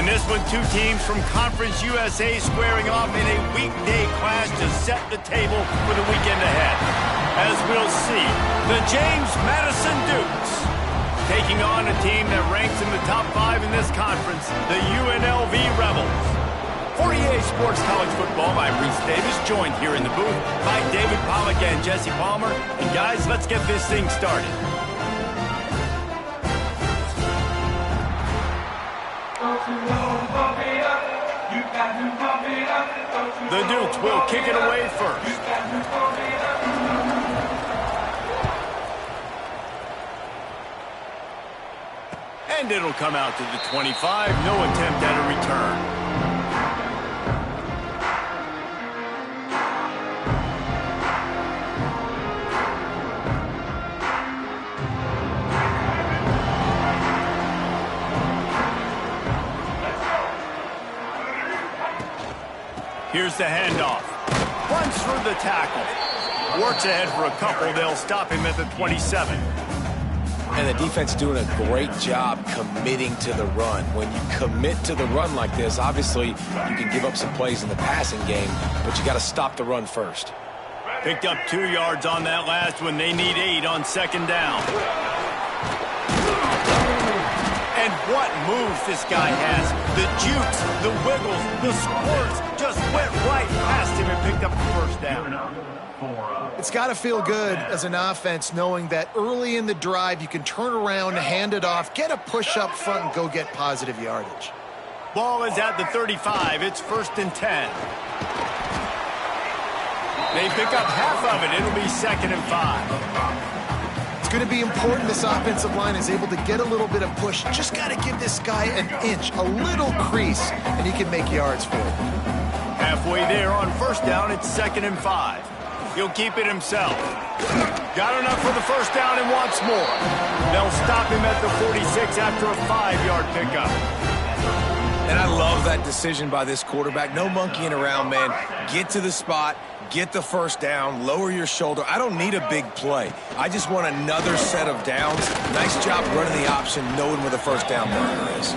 In this one, two teams from Conference USA squaring off in a weekday clash to set the table for the weekend ahead. As we'll see, the James Madison Dukes taking on a team that ranks in the top 5 in this conference, the UNLV Rebels. For EA Sports College Football, I'm Reese Davis, joined here in the booth by David Pollack and Jesse Palmer. And guys, let's get this thing started. The Dukes will kick it away first. And it'll come out to the 25. No attempt at a return. Here's the handoff. Runs through the tackle. Works ahead for a couple. They'll stop him at the 27. And the defense doing a great job committing to the run. When you commit to the run like this, obviously you can give up some plays in the passing game, but you got to stop the run first. Picked up 2 yards on that last one. They need 8 on second down. And what moves this guy has. The jukes, the wiggles, the squirts just went right past him and picked up the first down. It's got to feel good as an offense knowing that early in the drive you can turn around, hand it off, get a push up front, and go get positive yardage. Ball is at the 35. It's 1st and 10. They pick up half of it. It'll be 2nd and 5. It's going to be important this offensive line is able to get a little bit of push. Just got to give this guy an inch, a little crease, and he can make yards for it. Halfway there on 1st down, it's 2nd and 5. He'll keep it himself. Got enough for the first down and wants more. They'll stop him at the 46 after a 5-yard pickup. And I love that decision by this quarterback. No monkeying around, man. Get to the spot, get the first down, lower your shoulder. I don't need a big play. I just want another set of downs. Nice job running the option, knowing where the first down marker is.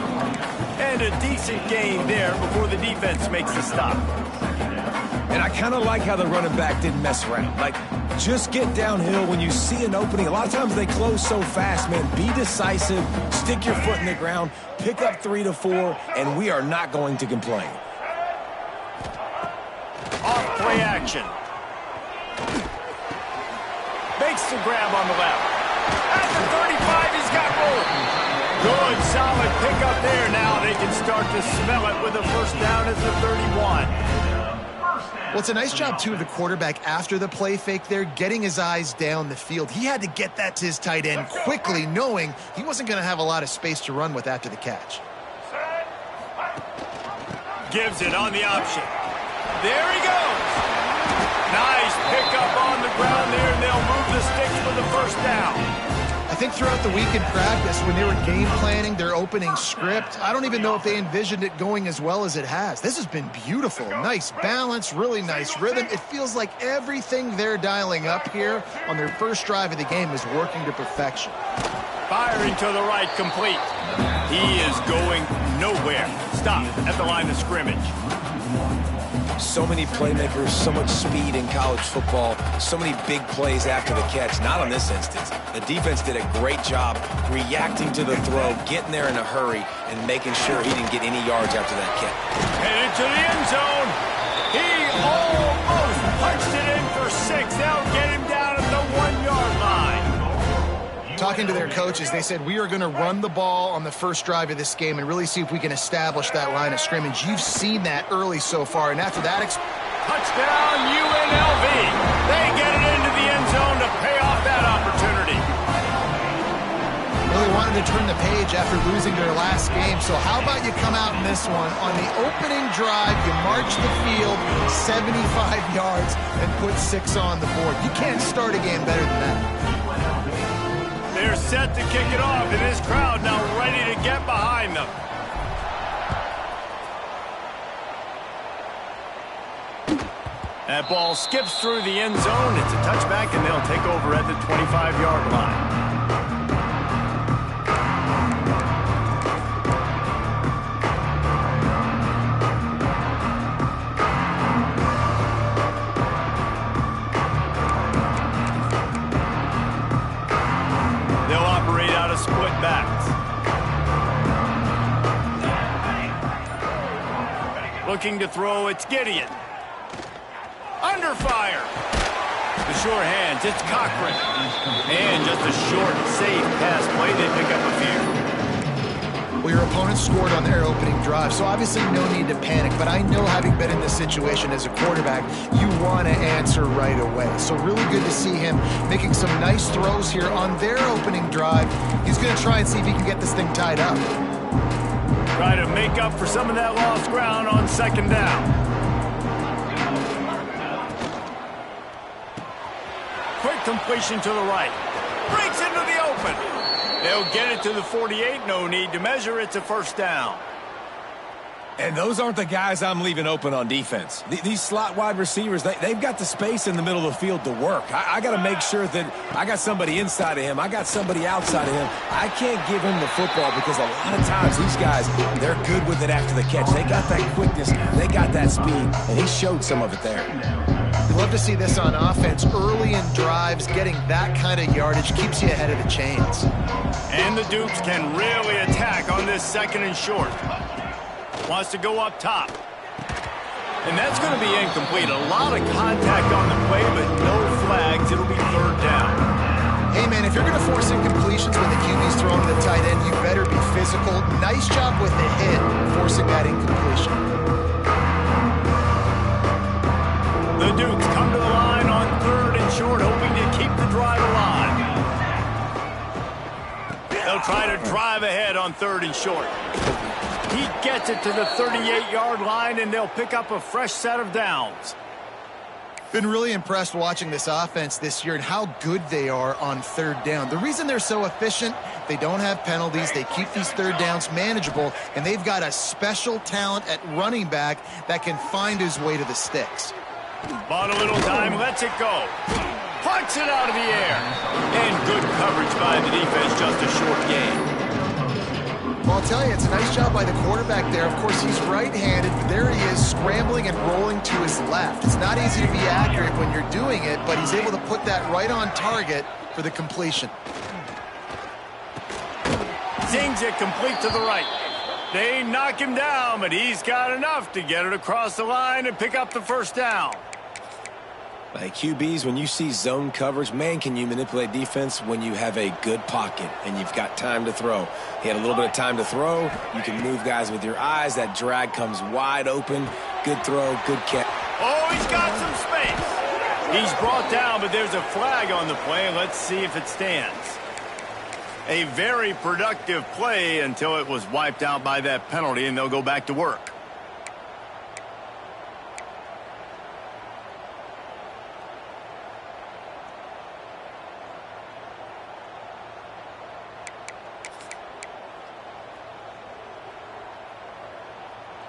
And a decent gain there before the defense makes the stop. And I kind of like how the running back didn't mess around. Like, just get downhill when you see an opening. A lot of times they close so fast, man. Be decisive, stick your foot in the ground, pick up 3 to 4, and we are not going to complain. Off play action. Makes the grab on the left. At the 35, he's got room. Good, solid pickup there. Now they can start to smell it with a first down at the 31. Well, it's a nice job, too, of the quarterback after the play fake there, getting his eyes down the field. He had to get that to his tight end quickly, knowing he wasn't going to have a lot of space to run with after the catch. Gives it on the option. There he goes. Nice pickup on the ground there, and they'll move the sticks for the first down. I think throughout the week in practice, when they were game planning their opening script, I don't even know if they envisioned it going as well as it has. This has been beautiful. Nice balance, really nice rhythm. It feels like everything they're dialing up here on their first drive of the game is working to perfection. Firing to the right, complete. He is going nowhere. Stop at the line of scrimmage. So many playmakers, so much speed in college football, so many big plays after the catch. Not on this instance. The defense did a great job reacting to the throw, getting there in a hurry, and making sure he didn't get any yards after that catch. Headed to the end zone. He almost punched it in for 6. They'll get him down at the 1-yard line. Talking to their coaches, they said, we are going to run the ball on the first drive of this game and really see if we can establish that line of scrimmage. You've seen that early so far, and after that... Touchdown, UNLV. They get it into the end zone to pay off that opportunity. Really wanted to turn the page after losing their last game, so how about you come out in this one? On the opening drive, you march the field 75 yards and put 6 on the board. You can't start a game better than that. They're set to kick it off, and this crowd now ready to get behind them. That ball skips through the end zone. It's a touchback, and they'll take over at the 25-yard line. Looking to throw, it's Gideon. Under fire. The sure hands, it's Cochran. And just a short, safe pass play. They pick up a few. Well, your opponent scored on their opening drive, so obviously no need to panic. But I know, having been in this situation as a quarterback, you want to answer right away. So really good to see him making some nice throws here on their opening drive. He's going to try and see if he can get this thing tied up. Try to make up for some of that lost ground on second down. Quick completion to the right. Breaks into the open. They'll get it to the 48. No need to measure. It's a first down. And those aren't the guys I'm leaving open on defense. These slot wide receivers, they've got the space in the middle of the field to work. I got to make sure that I got somebody inside of him. I got somebody outside of him. I can't give him the football because a lot of times these guys, they're good with it after the catch. They got that quickness. They got that speed, and he showed some of it there. Love to see this on offense. Early in drives, getting that kind of yardage keeps you ahead of the chains. And the Dukes can really attack on this second and short. Wants to go up top. And that's going to be incomplete. A lot of contact on the play, but no flags. It'll be third down. Hey, man, if you're going to force incompletions when the QB's throwing to the tight end, you better be physical. Nice job with the hit, forcing that incompletion. The Dukes come to the line on third and short, hoping to keep the drive alive. They'll try to drive ahead on third and short. He gets it to the 38-yard line, and they'll pick up a fresh set of downs. Been really impressed watching this offense this year and how good they are on third down. The reason they're so efficient, they don't have penalties, they keep these third downs manageable, and they've got a special talent at running back that can find his way to the sticks. Bought a little time, lets it go. Punts it out of the air. And good coverage by the defense, just a short gain. Well, I'll tell you, it's a nice job by the quarterback there. Of course, he's right-handed, but there he is scrambling and rolling to his left. It's not easy to be accurate when you're doing it, but he's able to put that right on target for the completion. Zings it complete to the right. They knock him down, but he's got enough to get it across the line and pick up the first down. Like QBs, when you see zone coverage, man, can you manipulate defense when you have a good pocket and you've got time to throw. He had a little bit of time to throw. You can move guys with your eyes. That drag comes wide open. Good throw, good catch. Oh, he's got some space. He's brought down, but there's a flag on the play. Let's see if it stands. A very productive play until it was wiped out by that penalty, and they'll go back to work.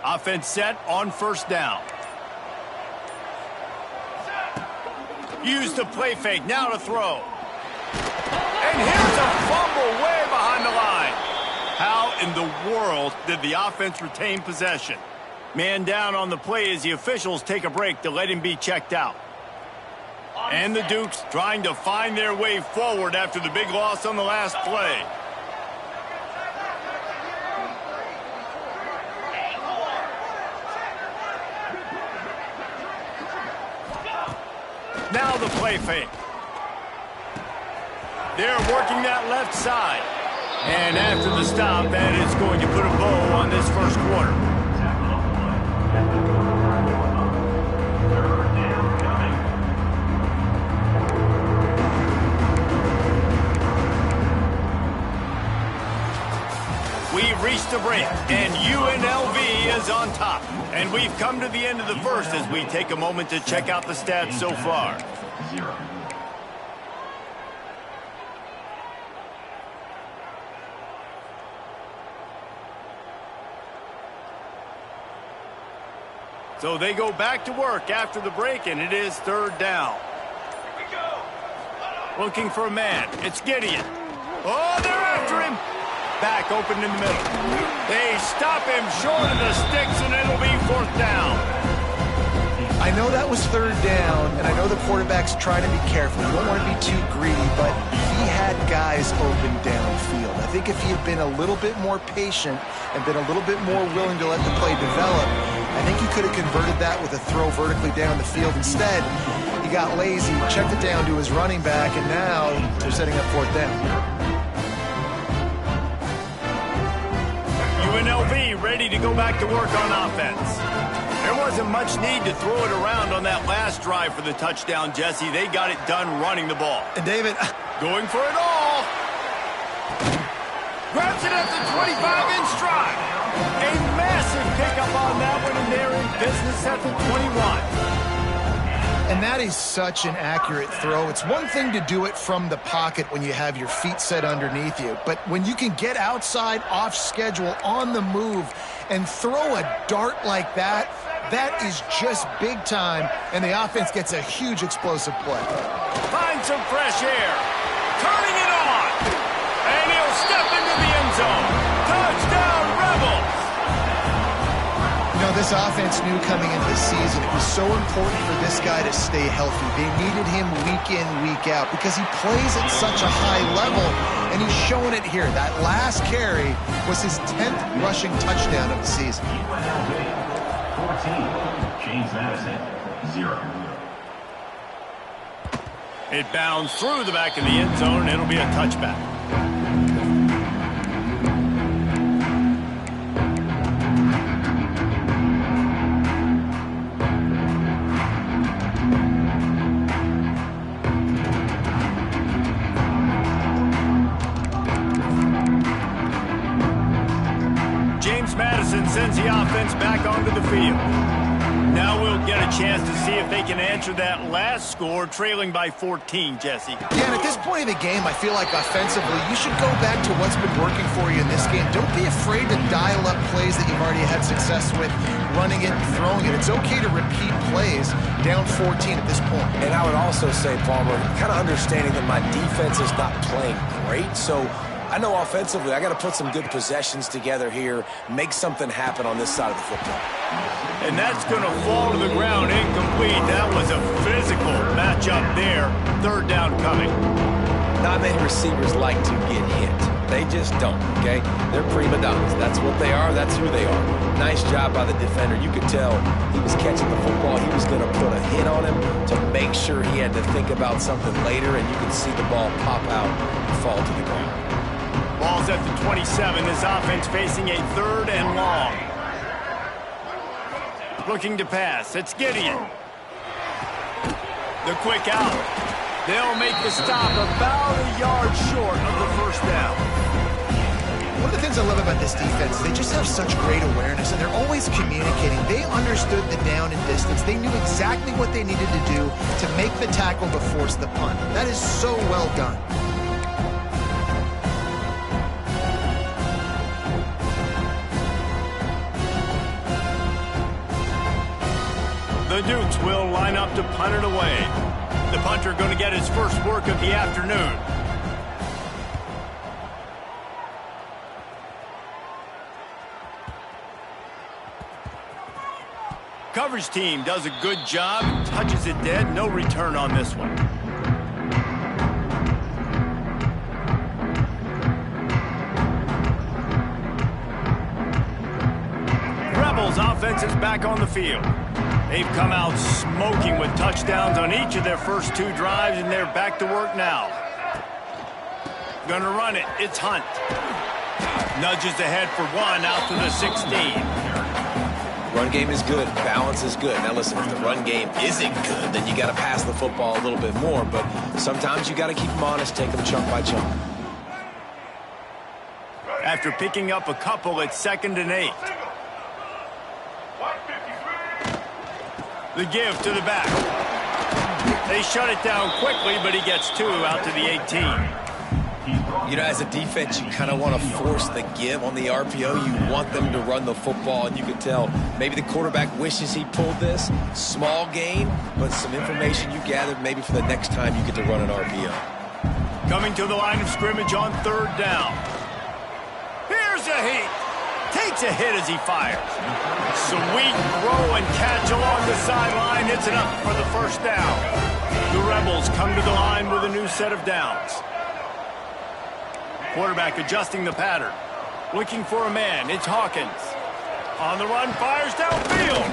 Offense set on first down. Use the play fake, now to throw. And here's a fumble way behind the line. How in the world did the offense retain possession? Man down on the play as the officials take a break to let him be checked out. And the Dukes trying to find their way forward after the big loss on the last play. Now the play fake. They're working that left side. And after the stop, that is going to put a bow on this first quarter. We've reached the break, and UNLV is on top. And we've come to the end of the first as we take a moment to check out the stats so far. So they go back to work after the break, and it is third down. Looking for a man. It's Gideon. Oh, they're after him. Back open in the middle. They stop him short of the sticks, and it'll be fourth down. I know that was third down, and I know the quarterback's trying to be careful. You don't want to be too greedy, but he had guys open downfield. I think if he had been a little bit more patient and been a little bit more willing to let the play develop, I think he could have converted that with a throw vertically down the field. Instead, he got lazy, checked it down to his running back, and now they're setting up 4th down. UNLV ready to go back to work on offense. There wasn't much need to throw it around on that last drive for the touchdown, Jesse. They got it done running the ball. And David, going for it all. Grabs it at the 25 in stride. A massive pickup on that one, and they're in business at the 21. And that is such an accurate throw. It's one thing to do it from the pocket when you have your feet set underneath you, but when you can get outside, off schedule, on the move, and throw a dart like that, that is just big time, and the offense gets a huge explosive play. Find some fresh air. Turning it on. And he'll step into the end zone. Touchdown, Rebels! You know, this offense knew coming into the season it was so important for this guy to stay healthy. They needed him week in, week out because he plays at such a high level, and he's showing it here. That last carry was his 10th rushing touchdown of the season. 14, James Madison, 0. It bounds through the back of the end zone, and it'll be a touchback. James Madison sends the offense back onto the field. Now we'll get a chance to see if they can answer that last score, trailing by 14, Jesse. Yeah, and at this point of the game, I feel like offensively, you should go back to what's been working for you in this game. Don't be afraid to dial up plays that you've already had success with, running it and throwing it. It's okay to repeat plays down 14 at this point. And I would also say, Palmer, kind of understanding that my defense is not playing great, so I know offensively I got to put some good possessions together here, make something happen on this side of the football. And that's going to fall to the ground incomplete. That was a physical matchup there. 3rd down coming. Not many receivers like to get hit. They just don't, okay? They're prima donnas. That's what they are. That's who they are. Nice job by the defender. You could tell he was catching the football. He was going to put a hit on him to make sure he had to think about something later, and you could see the ball pop out and fall to the ground. Ball's at the 27. This offense facing a 3rd and long. Looking to pass. It's Gideon. The quick out. They'll make the stop about a yard short of the 1st down. One of the things I love about this defense, they just have such great awareness, and they're always communicating. They understood the down and distance. They knew exactly what they needed to do to make the tackle to force the punt. That is so well done. The Dukes will line up to punt it away. The punter going to get his first work of the afternoon. Coverage team does a good job, touches it dead, no return on this one. Rebels offense is back on the field. They've come out smoking with touchdowns on each of their first 2 drives, and they're back to work now. Gonna run it. It's Hunt. Nudges ahead for 1 out to the 16. Run game is good. Balance is good. Now listen, if the run game isn't good, then you got to pass the football a little bit more. But sometimes you got to keep them honest, take them chunk by chunk. After picking up a couple, it's 2nd and 8. The give to the back. They shut it down quickly, but he gets 2 out to the 18. You know, as a defense, you kind of want to force the give on the RPO. You want them to run the football, and you can tell maybe the quarterback wishes he pulled this. Small gain, but some information you gathered maybe for the next time you get to run an RPO. Coming to the line of scrimmage on 3rd down. Here's a heat. Takes a hit as he fires. Sweet throw and catch along the sideline. It's enough for the 1st down. The Rebels come to the line with a new set of downs. Quarterback adjusting the pattern. Looking for a man. It's Hawkins. On the run, fires downfield.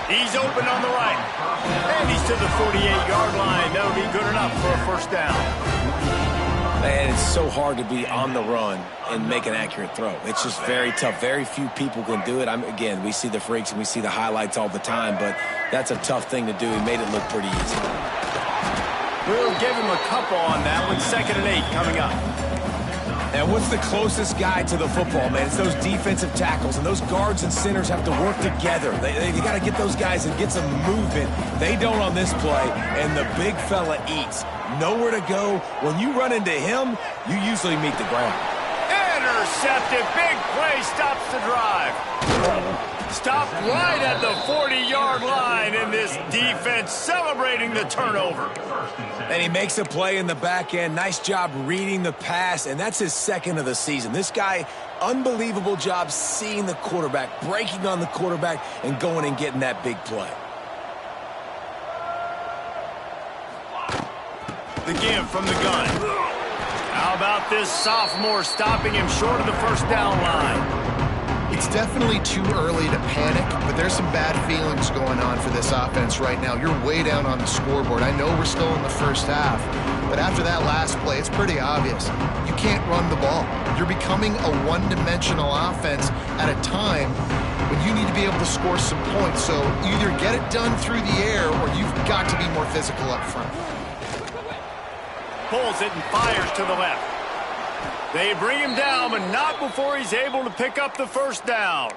He's open on the right. And he's to the 48-yard line. That'll be good enough for a first down. Man, it's so hard to be on the run and make an accurate throw. It's just very tough. Very few people can do it. Again, we see the freaks and we see the highlights all the time, but that's a tough thing to do. He made it look pretty easy. We'll give him a couple on that one. 2nd and 8 coming up. And what's the closest guy to the football, man? It's those defensive tackles, and those guards and centers have to work together. They got to get those guys and get some movement. They don't on this play, and the big fella eats. Nowhere to go. When you run into him, you usually meet the ground. Intercepted. Big play stops the drive. Stopped right at the 40-yard line, and this defense celebrating the turnover. And he makes a play in the back end. Nice job reading the pass, and that's his 2nd of the season. This guy, unbelievable job seeing the quarterback, breaking on the quarterback, and going and getting that big play. The give from the gun. How about this sophomore stopping him short of the first down line? It's definitely too early to panic, but there's some bad feelings going on for this offense right now. You're way down on the scoreboard. I know we're still in the first half, but after that last play, it's pretty obvious. You can't run the ball. You're becoming a one-dimensional offense at a time when you need to be able to score some points. So either get it done through the air or you've got to be more physical up front. Pulls it and fires to the left. They bring him down, but not before he's able to pick up the first down.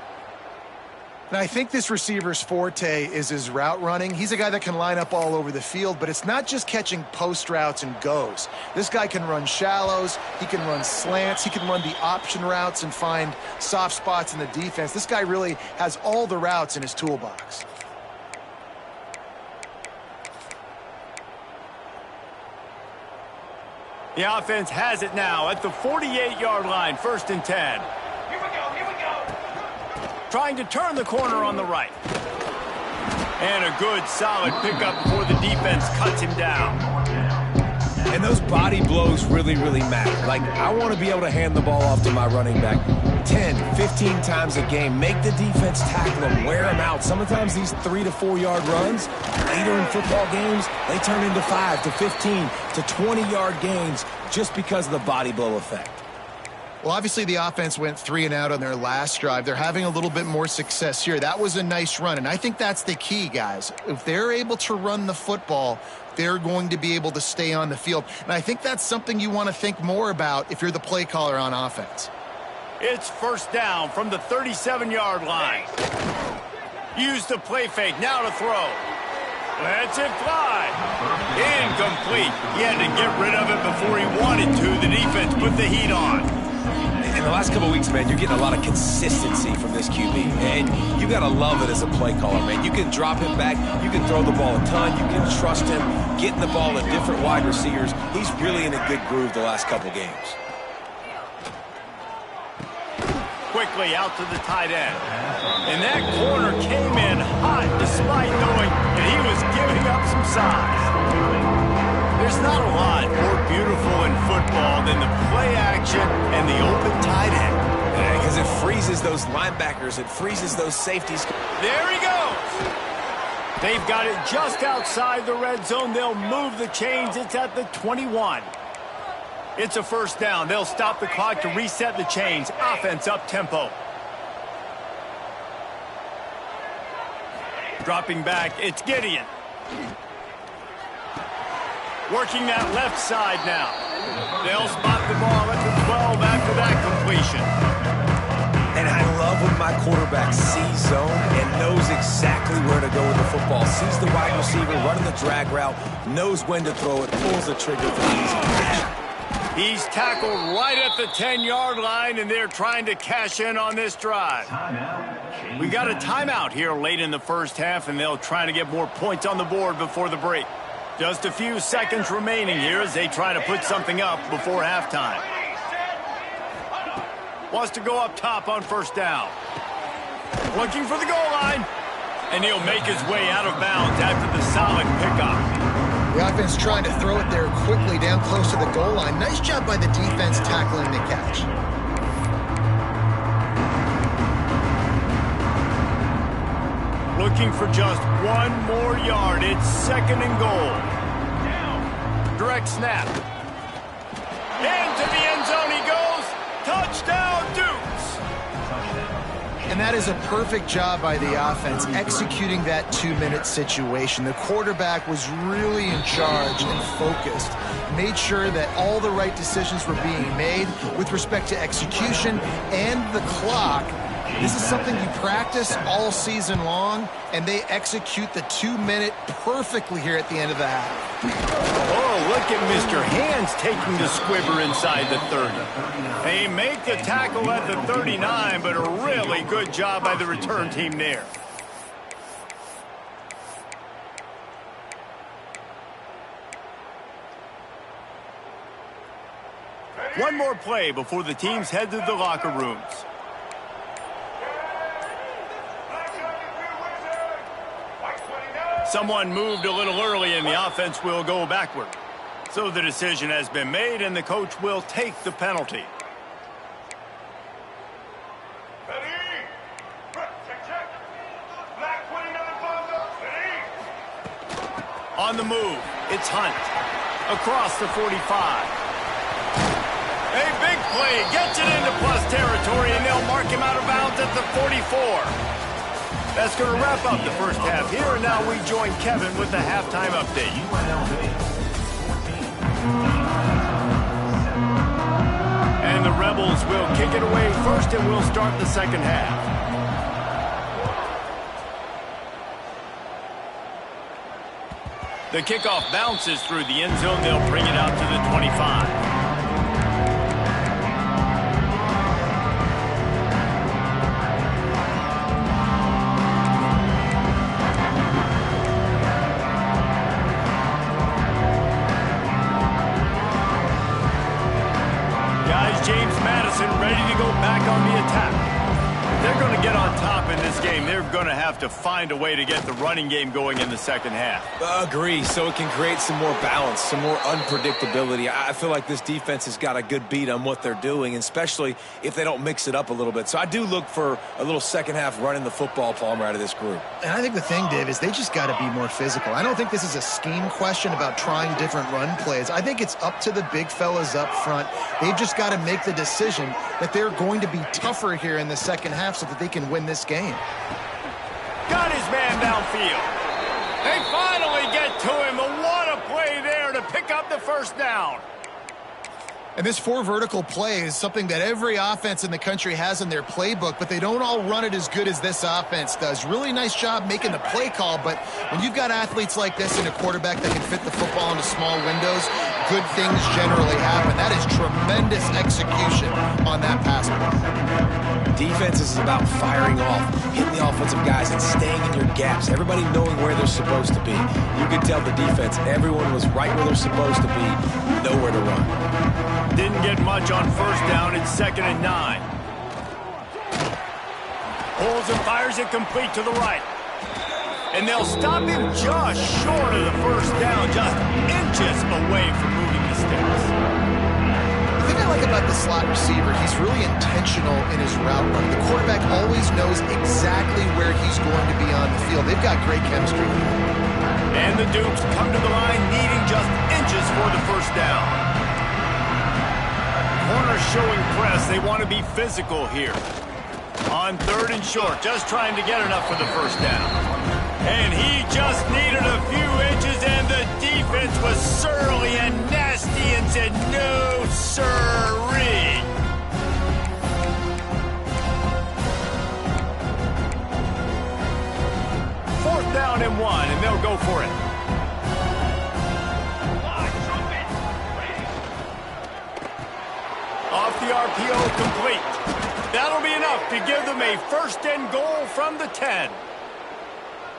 And I think this receiver's forte is his route running. He's a guy that can line up all over the field, but it's not just catching post routes and goes. This guy can run shallows, he can run slants, he can run the option routes and find soft spots in the defense. This guy really has all the routes in his toolbox. The offense has it now at the 48-yard line, 1st and 10. Here we go. Trying to turn the corner on the right. And a good, solid pickup before the defense cuts him down. And those body blows really, really matter. Like, I want to be able to hand the ball off to my running back 10, 15 times a game. Make the defense tackle him, wear him out. Sometimes these 3 to 4 yard runs, later in football games, they turn into 5 to 15 to 20-yard gains just because of the body blow effect. Well, obviously the offense went 3 and out on their last drive. They're having a little bit more success here. That was a nice run, and I think that's the key, guys. If they're able to run the football, they're going to be able to stay on the field. And I think that's something you want to think more about if you're the play caller on offense. It's first down from the 37-yard line. Use the play fake, now to throw. Lets it fly. Incomplete. He had to get rid of it before he wanted to. The defense put the heat on. In the last couple of weeks, man, you're getting a lot of consistency from this QB. And you got to love it as a play caller, man. You can drop him back. You can throw the ball a ton. You can trust him, getting the ball to different wide receivers. He's really in a good groove the last couple games. Quickly out to the tight end. And that corner came in hot despite knowing that he was giving up some size. There's not a lot more beautiful in football than the play action and the open tight end. Yeah, because it freezes those linebackers. It freezes those safeties. There he goes. They've got it just outside the red zone. They'll move the chains. It's at the 21. It's a first down. They'll stop the clock to reset the chains. Offense up tempo. Dropping back, it's Gideon. Working that left side now. They'll spot the ball at the 12 after that completion. And I love when my quarterback sees zone and knows exactly where to go with the football. Sees the wide receiver running the drag route, knows when to throw it, pulls the trigger for the easy catch. He's tackled right at the 10-yard line, and they're trying to cash in on this drive. We got a timeout here late in the first half, and they'll try to get more points on the board before the break. Just a few seconds remaining here as they try to put something up before halftime. Wants to go up top on first down. Looking for the goal line, and he'll make his way out of bounds after the solid pickup. The offense trying to throw it there quickly down close to the goal line. Nice job by the defense tackling the catch. Looking for just one more yard. It's 2nd and goal. Direct snap. Into the end zone he goes. Touchdown, Dukes. And that is a perfect job by the offense, executing that 2-minute situation. The quarterback was really in charge and focused. Made sure that all the right decisions were being made with respect to execution and the clock. This is something you practice all season long, and they execute the 2-minute perfectly here at the end of the half. Oh, look at Mr. Hands taking the squibber inside the 30. They make the tackle at the 39, but a really good job by the return team there. One more play before the teams head to the locker rooms. Someone moved a little early and the offense will go backward. So the decision has been made and the coach will take the penalty. On the move, it's Hunt. Across the 45. A big play, gets it into plus territory, and they'll mark him out of bounds at the 44. That's going to wrap up the first half here, and now we join Kevin with the halftime update. And the Rebels will kick it away first, and we'll start the second half. The kickoff bounces through the end zone. They'll bring it out to the 25. James Madison ready to go back on the attack. If they're going to get on top in this game, they're going to have to find a way to get the running game going in the second half. Agree, so it can create some more balance, some more unpredictability. I feel like this defense has got a good beat on what they're doing, especially if they don't mix it up a little bit. So I do look for a little second half running the football, Palmer, out of this group. And I think the thing, Dave, is they just got to be more physical. I don't think this is a scheme question about trying different run plays. I think it's up to the big fellas up front. They've just got to make the decision that they're going to be tougher here in the second half so that they can win this game. Got his man downfield. They finally get to him. What a play there to pick up the first down. And this 4 vertical play is something that every offense in the country has in their playbook, but they don't all run it as good as this offense does. Really nice job making the play call, but when you've got athletes like this and a quarterback that can fit the football into small windows, good things generally happen. That is tremendous execution on that pass. Defense is about firing off, hitting the offensive guys, and staying in your gaps. Everybody knowing where they're supposed to be. You could tell the defense, everyone was right where they're supposed to be, nowhere to run. Didn't get much on first down. It's 2nd and 9. Pulls and fires it complete to the right. And they'll stop him just short of the first down, just inches away from moving the sticks. The thing I like about the slot receiver, he's really intentional in his route running. The quarterback always knows exactly where he's going to be on the field. They've got great chemistry. And the Dukes come to the line needing just inches for the first down. Corner showing press. They want to be physical here. On 3rd and short, just trying to get enough for the first down. And he just needed a few inches, and the defense was surly and nasty and said, no, sirree. Fourth down and 1, and they'll go for it. Off the RPO, complete. That'll be enough to give them a 1st and goal from the 10.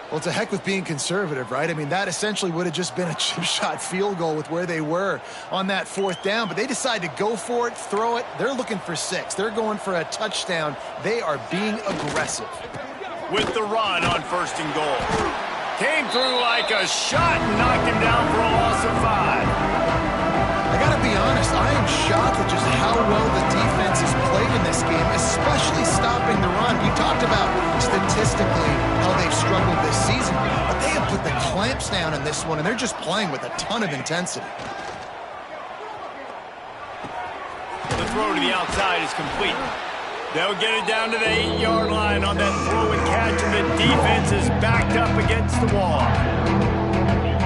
Well, to heck with being conservative, right? I mean, that essentially would have just been a chip shot field goal with where they were on that 4th down, but they decide to go for it, throw it. They're looking for 6. They're going for a touchdown. They are being aggressive. With the run on 1st and goal. Came through like a shot and knocked him down for a loss of 5. I gotta be honest, I am shocked at just how well the defense has played in this game, especially stopping the run. You talked about statistically how they've struggled this season, but they have put the clamps down in this one, and they're just playing with a ton of intensity. The throw to the outside is complete. They'll get it down to the 8-yard line on that throw and catch, and the defense is backed up against the wall.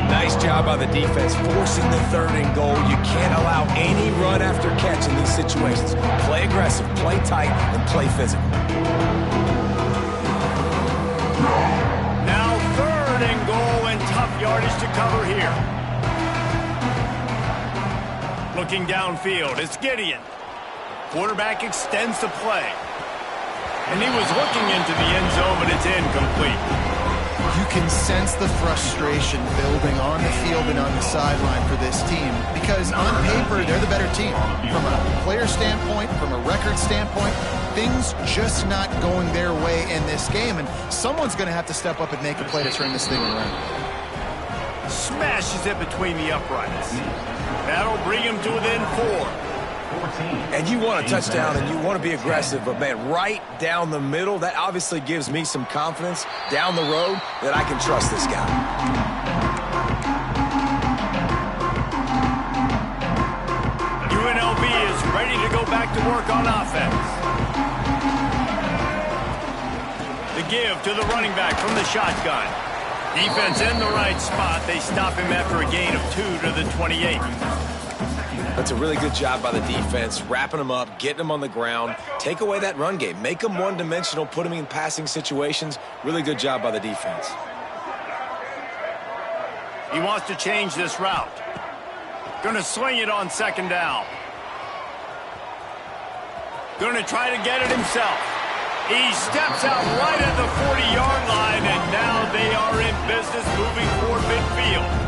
Nice job by the defense forcing the 3rd and goal. You can't allow any run after catch in these situations. Play aggressive, play tight, and play physical. Now 3rd and goal, and tough yardage to cover here. Looking downfield, it's Gideon. Quarterback extends the play. And he was looking into the end zone, but it's incomplete. You can sense the frustration building on the field and on the sideline for this team because on paper, they're the better team. From a player standpoint, from a record standpoint, things just not going their way in this game, and someone's going to have to step up and make a play to turn this thing around. Smashes it between the uprights. That'll bring him to within 4. And you want a touchdown and you want to be aggressive, but man, right down the middle, that obviously gives me some confidence down the road that I can trust this guy. UNLV is ready to go back to work on offense. The give to the running back from the shotgun. Defense in the right spot. They stop him after a gain of 2 to the 28. That's a really good job by the defense, wrapping them up, getting them on the ground. Take away that run game. Make them one-dimensional, put them in passing situations. Really good job by the defense. He wants to change this route. Going to swing it on 2nd down. Going to try to get it himself. He steps out right at the 40-yard line, and now they are in business moving toward midfield.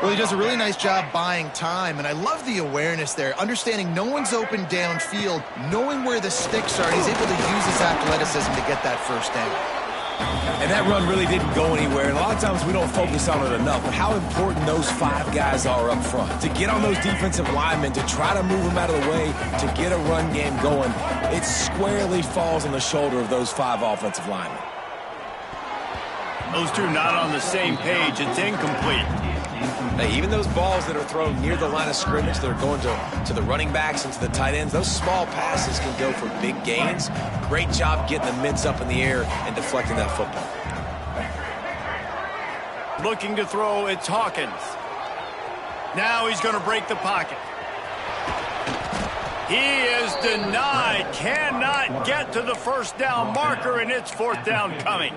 Well, he does a really nice job buying time, and I love the awareness there, understanding no one's open downfield, knowing where the sticks are, and he's able to use his athleticism to get that 1st down. And that run really didn't go anywhere, and a lot of times we don't focus on it enough, but how important those 5 guys are up front. To get on those defensive linemen, to try to move them out of the way, to get a run game going, it squarely falls on the shoulder of those 5 offensive linemen. Those two not on the same page. It's incomplete. Hey, even those balls that are thrown near the line of scrimmage that are going to the running backs and to the tight ends, those small passes can go for big gains. Great job getting the mitts up in the air and deflecting that football. Looking to throw, it's Hawkins. Now he's going to break the pocket. He is denied, cannot get to the 1st down marker, and it's 4th down coming.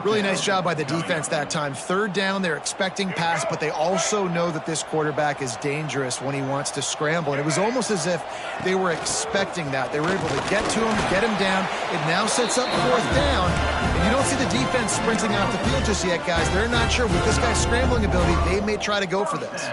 Really nice job by the defense that time. 3rd down, they're expecting pass, but they also know that this quarterback is dangerous when he wants to scramble. And it was almost as if they were expecting that. They were able to get to him, get him down. It now sets up 4th down. And you don't see the defense sprinting off the field just yet, guys. They're not sure. With this guy's scrambling ability, they may try to go for this.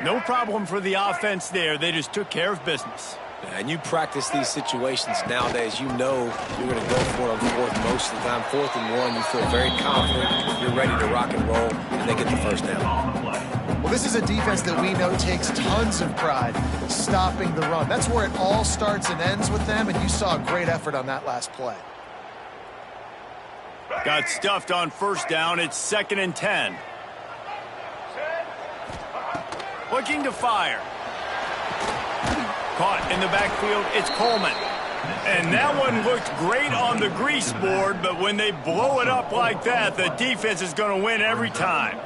No problem for the offense there. They just took care of business. And you practice these situations nowadays, you know you're going to go for it on 4th most of the time. 4th and 1, you feel very confident, you're ready to rock and roll, and they get the 1st down. Well, this is a defense that we know takes tons of pride stopping the run. That's where it all starts and ends with them, and you saw a great effort on that last play. Got stuffed on 1st down. It's 2nd and 10. Looking to fire. Caught in the backfield, it's Coleman. And that one looked great on the grease board, but when they blow it up like that, the defense is going to win every time.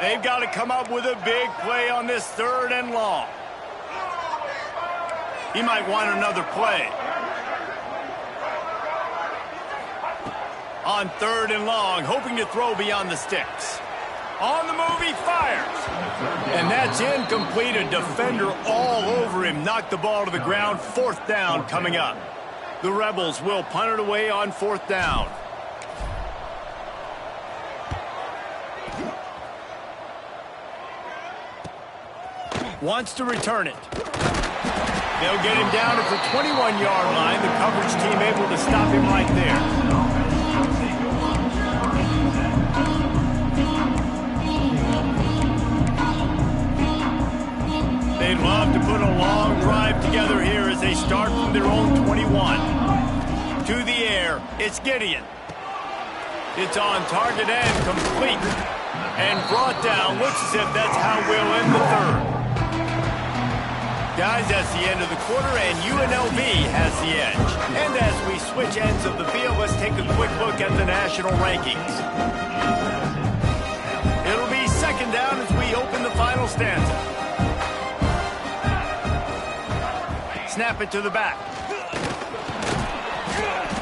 They've got to come up with a big play on this 3rd and long. He might want another play. On 3rd and long, hoping to throw beyond the sticks. On the move, he fires. And that's incomplete. A defender all over him. Knocked the ball to the ground. 4th down coming up. The Rebels will punt it away on 4th down. Wants to return it. They'll get him down at the 21-yard line. The coverage team able to stop him right there. They'd love to put a long drive together here as they start from their own 21. To the air, fire. It's Gideon. It's on target and complete. And brought down. Looks as if that's how we'll end the third. Guys, that's the end of the quarter, and UNLV has the edge. And as we switch ends of the field, let's take a quick look at the national rankings. It'll be second down as we open the final stanza. Snap it to the back.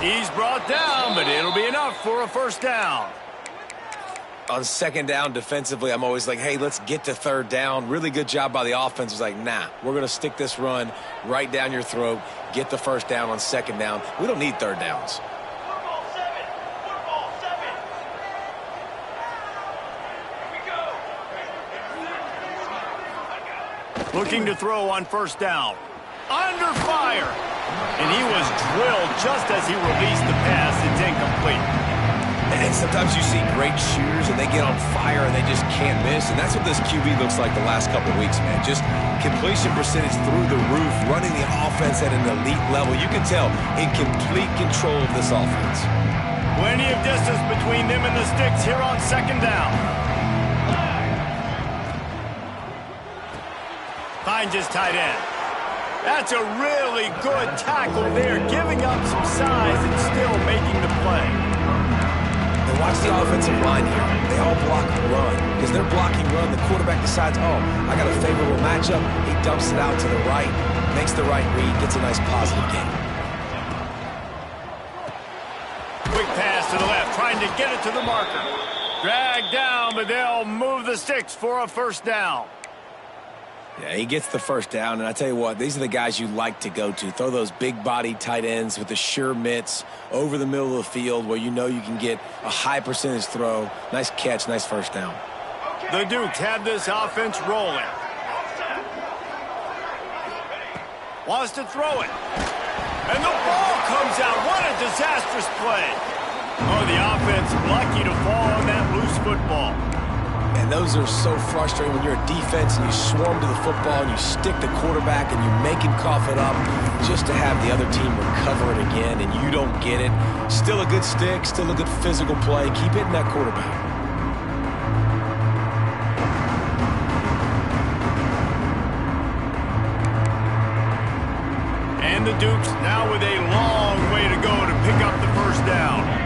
He's brought down, but it'll be enough for a first down. On second down defensively, I'm always like, hey, let's get to third down. Really good job by the offense. It's like, nah, we're going to stick this run right down your throat, get the first down on second down. We don't need third downs. Looking to throw on first down. Under fire. And he was drilled just as he released the pass. It's incomplete. And sometimes you see great shooters and they get on fire and they just can't miss. And that's what this QB looks like the last couple of weeks, man. Just completion percentage through the roof, running the offense at an elite level. You can tell in complete control of this offense. Plenty of distance between them and the sticks here on second down. Finds his tight end. That's a really good tackle there, giving up some size and still making the play. And watch the offensive line here. They all block run. Because they're blocking run, the quarterback decides, oh, I got a favorable matchup. He dumps it out to the right, makes the right read, gets a nice positive gain. Quick pass to the left, trying to get it to the marker. Dragged down, but they'll move the sticks for a first down. Yeah, he gets the first down, and I tell you what, these are the guys you like to go to. Throw those big-bodied tight ends with the sure mitts over the middle of the field where you know you can get a high percentage throw. Nice catch, nice first down. The Dukes have this offense rolling. Wants to throw it. And the ball comes out. What a disastrous play. Oh, the offense lucky to fall on that loose football. And those are so frustrating when you're a defense and you swarm to the football and you stick the quarterback and you make him cough it up just to have the other team recover it again and you don't get it. Still a good stick, still a good physical play. Keep hitting that quarterback. And the Dukes now with a long way to go to pick up the first down.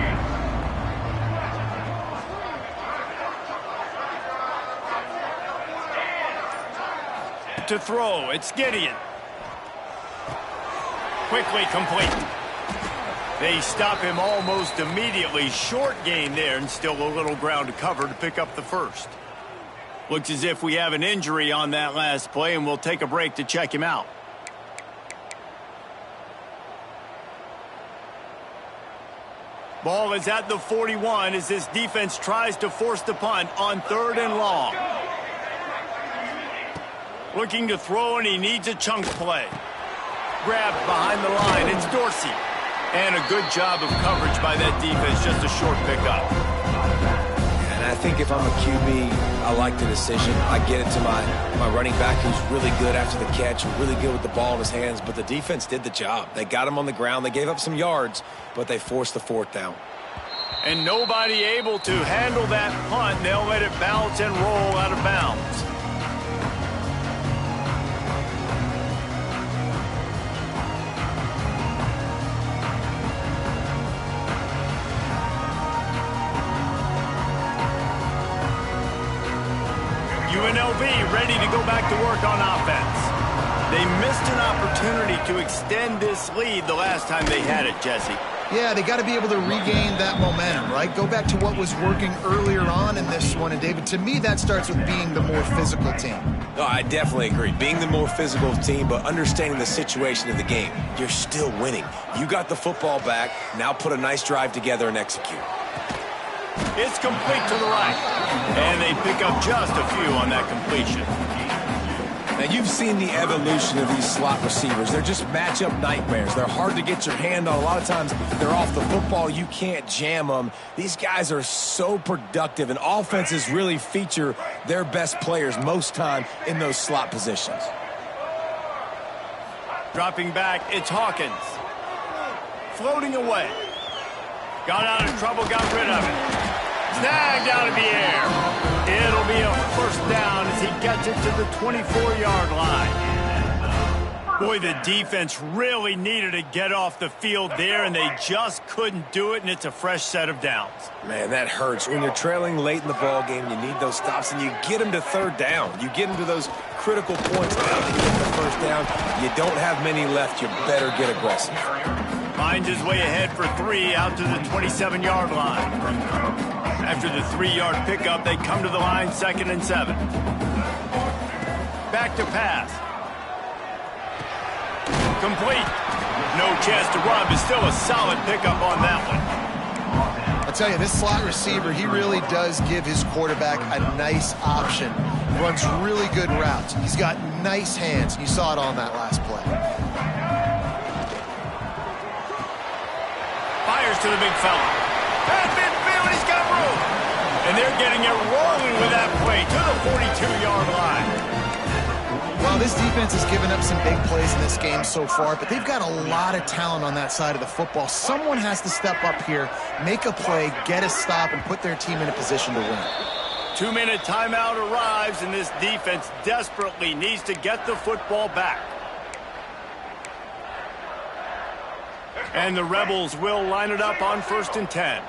To throw, it's Gideon. Quickly complete. They stop him almost immediately. Short gain there and still a little ground to cover to pick up the first. Looks as if we have an injury on that last play, and we'll take a break to check him out. Ball is at the 41 as this defense tries to force the punt on third and long. Looking to throw, and he needs a chunk play. Grabbed behind the line. It's Dorsey. And a good job of coverage by that defense. Just a short pickup. And I think if I'm a QB, I like the decision. I get it to my running back who's really good after the catch, really good with the ball in his hands. But the defense did the job. They got him on the ground. They gave up some yards, but they forced the fourth down. And nobody able to handle that punt. They'll let it bounce and roll out of bounds. UNLV ready to go back to work on offense. They missed an opportunity to extend this lead the last time they had it, Jesse. Yeah, they got to be able to regain that momentum, right? Go back to what was working earlier on in this one. And, David, to me, that starts with being the more physical team. Oh, I definitely agree. Being the more physical team, but understanding the situation of the game. You're still winning. You got the football back. Now put a nice drive together and execute. It's complete to the right. And they pick up just a few on that completion. Now, you've seen the evolution of these slot receivers. They're just matchup nightmares. They're hard to get your hand on. A lot of times, they're off the football. You can't jam them. These guys are so productive, and offenses really feature their best players most time in those slot positions. Dropping back, it's Hawkins. Floating away. Got out of trouble, got rid of it. Snagged out of the air. It'll be a first down as he gets it to the 24-yard line. Boy, the defense really needed to get off the field there, and they just couldn't do it, and it's a fresh set of downs. Man, that hurts. When you're trailing late in the ball game, you need those stops, and you get them to third down. You get them to those critical points. Now that you get the first down, you don't have many left. You better get aggressive. Finds his way ahead for 3 out to the 27-yard line. After the 3-yard pickup, they come to the line 2nd and 7. Back to pass. Complete. No chance to run, but still a solid pickup on that one. I'll tell you, this slot receiver, he really does give his quarterback a nice option. He runs really good routes. He's got nice hands. You saw it on that last play. Fires to the big fella. At midfield, he's got room. And they're getting it rolling with that play to the 42-yard line. Well, this defense has given up some big plays in this game so far, but they've got a lot of talent on that side of the football. Someone has to step up here, make a play, get a stop, and put their team in a position to win. 2-minute timeout arrives, and this defense desperately needs to get the football back. And the Rebels will line it up on 1st and 10.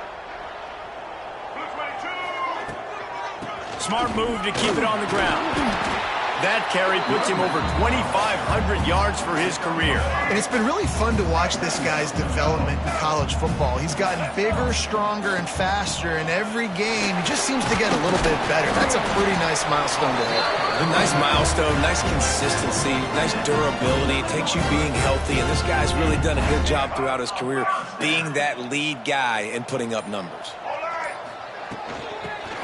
Smart move to keep it on the ground. That carry puts him over 2,500 yards for his career. And it's been really fun to watch this guy's development in college football. He's gotten bigger, stronger, and faster in every game. He just seems to get a little bit better. That's a pretty nice milestone to hit. A nice milestone, nice consistency, nice durability. It takes you being healthy, and this guy's really done a good job throughout his career being that lead guy and putting up numbers.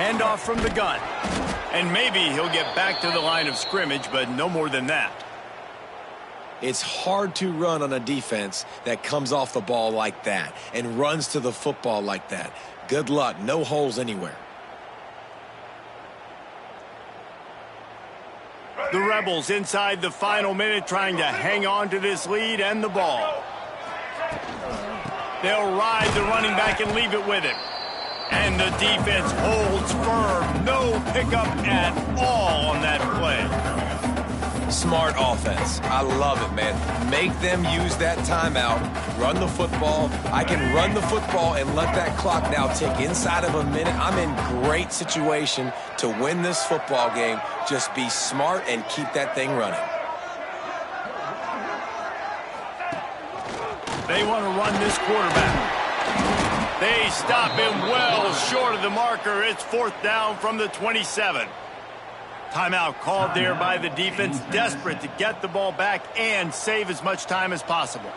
Handoff from the gun. And maybe he'll get back to the line of scrimmage, but no more than that. It's hard to run on a defense that comes off the ball like that and runs to the football like that. Good luck. No holes anywhere. The Rebels inside the final minute trying to hang on to this lead and the ball. They'll ride the running back and leave it with him. And the defense holds firm. No pickup at all on that play. Smart offense. I love it, man. Make them use that timeout. Run the football. I can run the football and let that clock now tick inside of a minute. I'm in great situation to win this football game. Just be smart and keep that thing running. They want to run this quarterback. They stop him well short of the marker. It's 4th down from the 27. Timeout called there by the defense, desperate to get the ball back and save as much time as possible.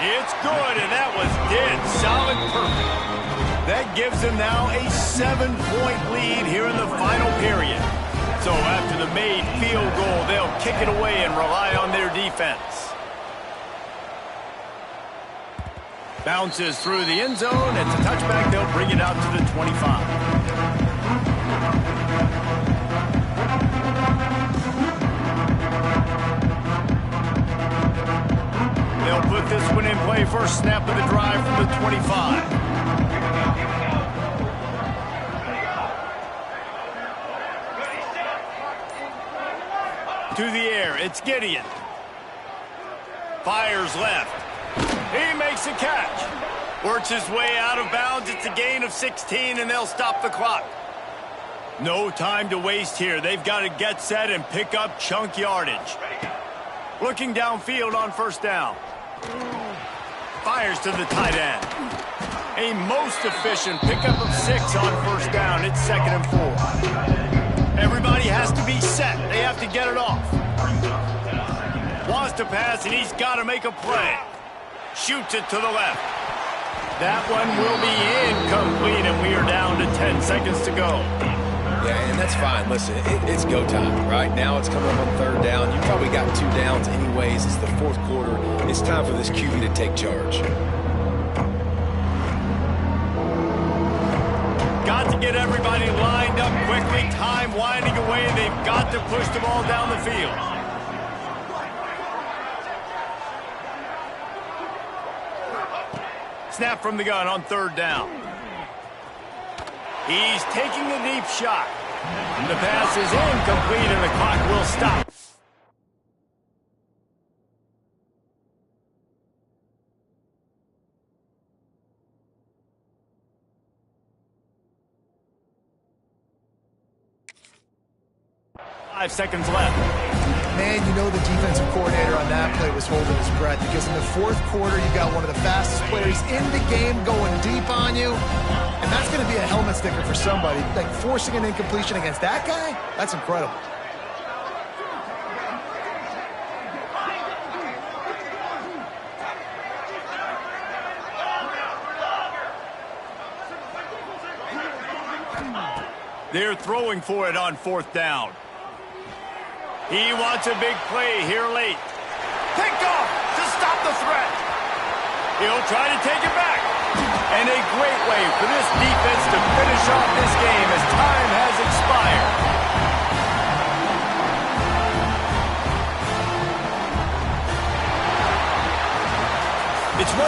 It's good, and that was dead solid perfect. That gives them now a 7-point lead here in the final period. So after the made field goal, they'll kick it away and rely on their defense. Bounces through the end zone. It's a touchback. They'll bring it out to the 25. They'll put this one in play. First snap of the drive from the 25. To the air. It's Gideon. Fires left. He makes a catch. Works his way out of bounds. It's a gain of 16, and they'll stop the clock. No time to waste here. They've got to get set and pick up chunk yardage. Looking downfield on 1st down. Fires to the tight end. A most efficient pickup of 6 on 1st down. It's 2nd and 4. Everybody has to be set. They have to get it off. Wants to pass, and he's got to make a play. Shoots it to the left. That one will be incomplete, and we are down to 10 seconds to go. Yeah, and that's fine. Listen, it's go time. Right now it's coming up on 3rd down. You probably got 2 downs anyways. It's the 4th quarter. It's time for this QB to take charge. Got to get everybody lined up quickly. Time winding away. They've got to push the ball down the field. Snap from the gun on 3rd down. He's taking a deep shot. The pass is incomplete and the clock will stop. Five seconds left. Man, you know the defensive coordinator on that play was holding his breath because in the 4th quarter, you got one of the fastest players in the game going deep on you. And that's going to be a helmet sticker for somebody. Like forcing an incompletion against that guy, that's incredible. They're throwing for it on 4th down. He wants a big play here late. Picked off to stop the threat. He'll try to take it back. And a great way for this defense to finish off this game as time has expired.